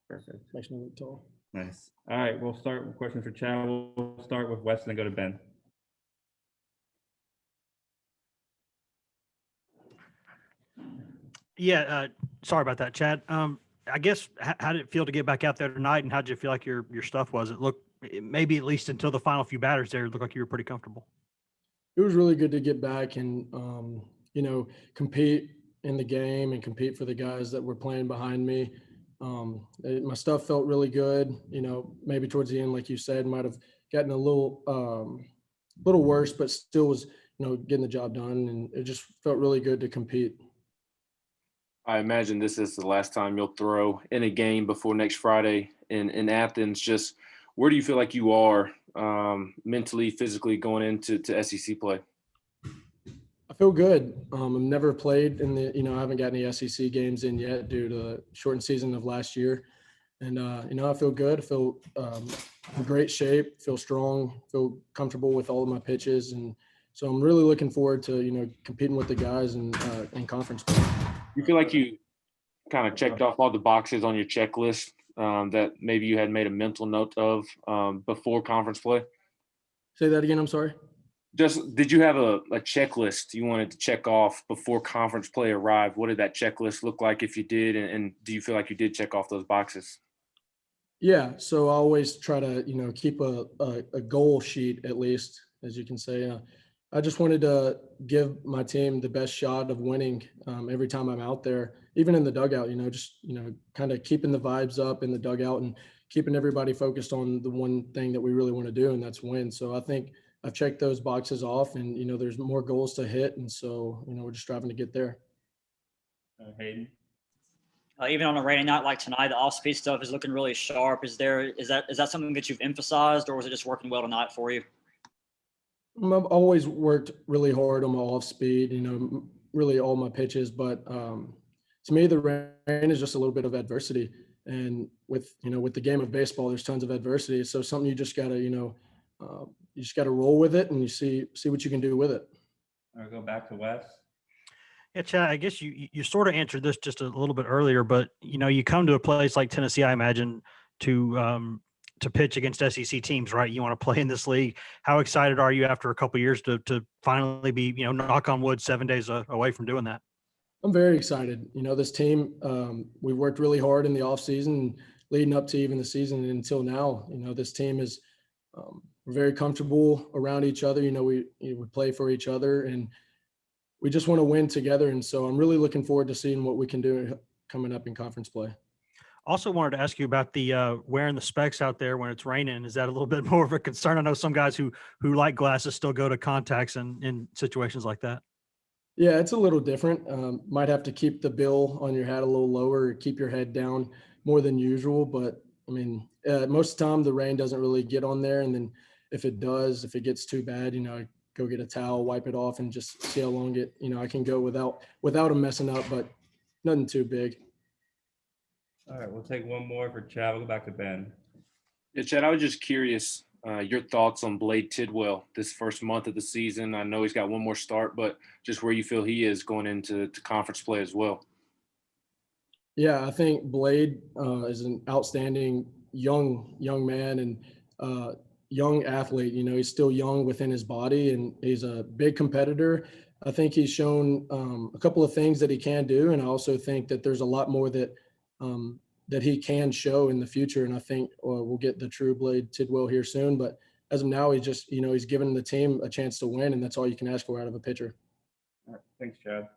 Perfect. Makes me look tall. Nice. All right, we'll start with questions for Chad. We'll start with Weston and go to Ben. Yeah, sorry about that, Chad. I guess how did it feel to get back out there tonight, and how did you feel like your stuff was? It looked maybe at least until the final few batters there, it looked like you were pretty comfortable. It was really good to get back and compete in the game and compete for the guys that were playing behind me. My stuff felt really good. Maybe towards the end, like you said, might have gotten a little worse, but still was getting the job done, and it just felt really good to compete. I imagine this is the last time you'll throw in a game before next Friday in Athens. Just where do you feel like you are mentally, physically going into SEC play? I feel good. I've never played in the, I haven't got any SEC games in yet due to the shortened season of last year. And, I feel good. I feel in great shape, feel strong, feel comfortable with all of my pitches. And so I'm really looking forward to, competing with the guys in conference play. You feel like you kind of checked off all the boxes on your checklist that maybe you had made a mental note of before conference play? Say that again. I'm sorry. Just did you have a checklist you wanted to check off before conference play arrived? What did that checklist look like if you did? And do you feel like you did check off those boxes? Yeah. So I always try to, keep a goal sheet, at least, as you can say. I just wanted to give my team the best shot of winning every time I'm out there, even in the dugout, kind of keeping the vibes up in the dugout and keeping everybody focused on the one thing that we really want to do, and that's win. So I think I've checked those boxes off, and, there's more goals to hit. And so, we're just striving to get there. Hayden. Even on a rainy night like tonight, the off-speed stuff is looking really sharp. Is that something that you've emphasized, or was it just working well tonight for you? I've always worked really hard on my off speed, really all my pitches. But to me, the rain is just a little bit of adversity. And with the game of baseball, there's tons of adversity. So something you just gotta, roll with it, and you see what you can do with it. I'll go back to Wes. Yeah, Chad, I guess you sort of answered this just a little bit earlier, but you come to a place like Tennessee, I imagine, to pitch against SEC teams, right? You want to play in this league. How excited are you after a couple of years to finally be, knock on wood, 7 days away from doing that? I'm very excited. This team, we worked really hard in the off season, leading up to even the season and until now. This team is we're very comfortable around each other. We play for each other, and we just want to win together. And so I'm really looking forward to seeing what we can do coming up in conference play. Also wanted to ask you about the wearing the specs out there when it's raining. Is that a little bit more of a concern? I know some guys who like glasses still go to contacts in situations like that. Yeah, it's a little different. Might have to keep the bill on your hat a little lower, or keep your head down more than usual. But I mean, most of the time the rain doesn't really get on there. And then if it does, if it gets too bad, I go get a towel, wipe it off, and just see how long I can go without them messing up, but nothing too big. All right, we'll take one more for Chad. We'll go back to Ben. Yeah, Chad, I was just curious your thoughts on Blade Tidwell this first month of the season. I know he's got one more start, but just where you feel he is going into conference play as well. Yeah, I think Blade is an outstanding young man and young athlete. He's still young within his body, and he's a big competitor. I think he's shown a couple of things that he can do, and I also think that there's a lot more that he can show in the future. And I think we'll get the true Blade Tidwell here soon. But as of now, he's just he's given the team a chance to win, and that's all you can ask for out of a pitcher. All right, thanks, Chad.